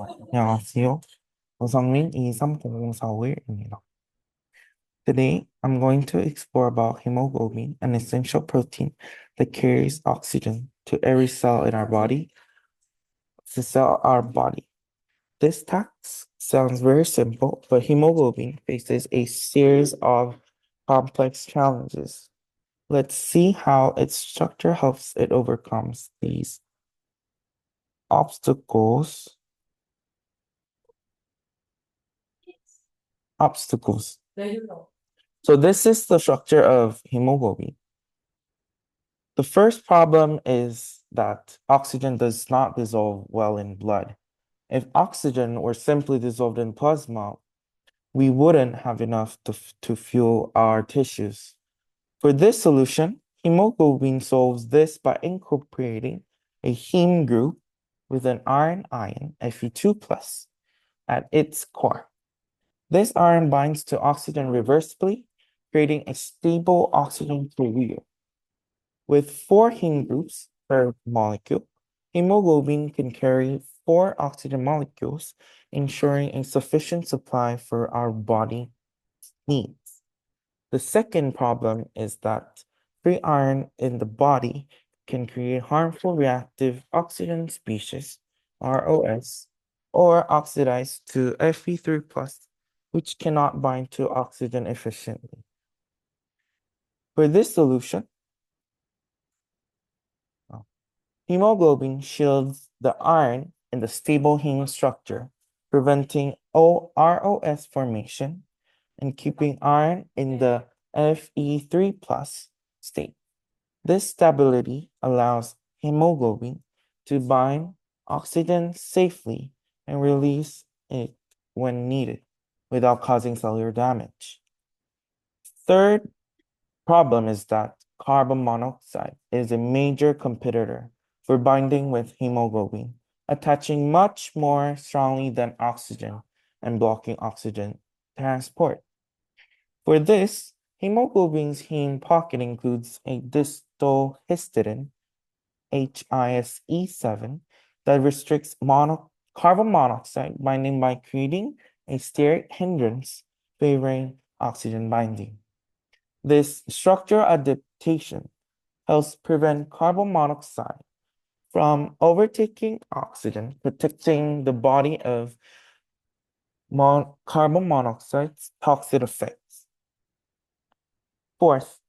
안녕하세요. 조성민 230045입니다. Today, I'm going to explore about hemoglobin, an essential protein that carries oxygen to every cell in our body, to cell our body. This task sounds very simple, but hemoglobin faces a series of complex challenges. Let's see how its structure helps it overcomes these obstacles. Obstacles. So this is the structure of hemoglobin. The first problem is that oxygen does not dissolve well in blood. If oxygen were simply dissolved in plasma, we wouldn't have enough to fuel our tissues. For this solution, hemoglobin solves this by incorporating a heme group with an iron ion, Fe2+, at its core. This iron binds to oxygen reversibly, creating a stable oxygen carrier. With 4 heme groups per molecule, hemoglobin can carry 4 oxygen molecules, ensuring a sufficient supply for our body needs. The second problem is that free iron in the body can create harmful reactive oxygen species, ROS, or oxidize to Fe3+, which cannot bind to oxygen efficiently. For this solution, hemoglobin shields the iron in the stable heme structure, preventing ROS formation and keeping iron in the Fe3+ state. This stability allows hemoglobin to bind oxygen safely and release it when needed without causing cellular damage. Third problem is that carbon monoxide is a major competitor for binding with hemoglobin, attaching much more strongly than oxygen and blocking oxygen transport. For this, hemoglobin's heme pocket includes a distal histidine, HISE7, that restricts carbon monoxide binding by creating a steric hindrance favoring oxygen binding. This structural adaptation helps prevent carbon monoxide from overtaking oxygen, protecting the body of carbon monoxide's toxic effects. Fourth,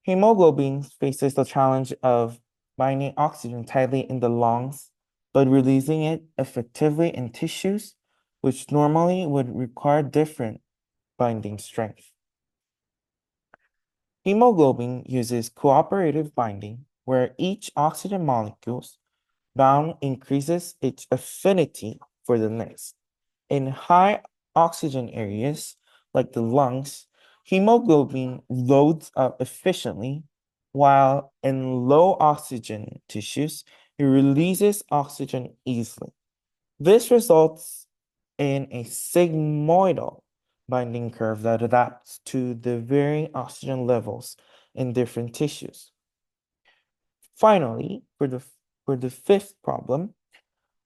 hemoglobin faces the challenge of binding oxygen tightly in the lungs, but releasing it effectively in tissues, which normally would require different binding strength. Hemoglobin uses cooperative binding, where each oxygen molecule bound increases its affinity for the next. In high oxygen areas, like the lungs, hemoglobin loads up efficiently, while in low oxygen tissues, it releases oxygen easily. This results in a sigmoidal binding curve that adapts to the varying oxygen levels in different tissues. Finally, for the fifth problem,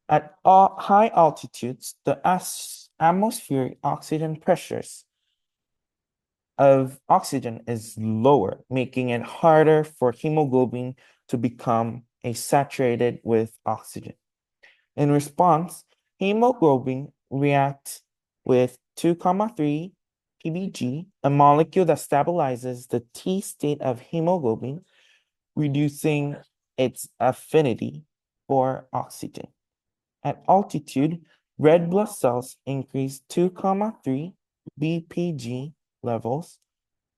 at high altitudes, the atmospheric oxygen pressures of oxygen is lower, making it harder for hemoglobin to become saturated with oxygen. In response, hemoglobin reacts with 2,3 PBG, a molecule that stabilizes the T state of hemoglobin, reducing its affinity for oxygen. At altitude, red blood cells increase 2,3 BPG levels,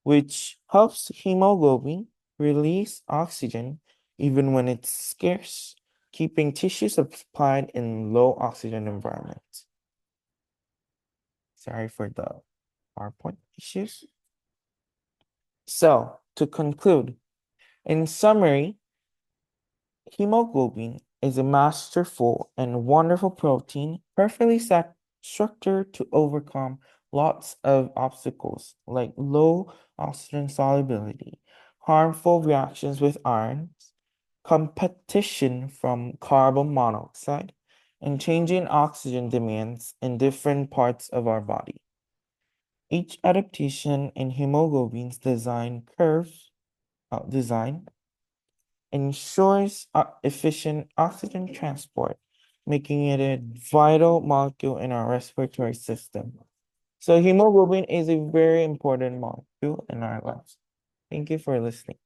which helps hemoglobin release oxygen even when it's scarce, keeping tissues supplied in low oxygen environments. Sorry for the PowerPoint issues. So, to conclude, in summary, hemoglobin is a masterful and wonderful protein, perfectly structured to overcome lots of obstacles like low oxygen solubility, harmful reactions with ions, competition from carbon monoxide, and changing oxygen demands in different parts of our body. Each adaptation in hemoglobin's design ensures efficient oxygen transport, making it a vital molecule in our respiratory system. So hemoglobin is a very important molecule in our lives. Thank you for listening.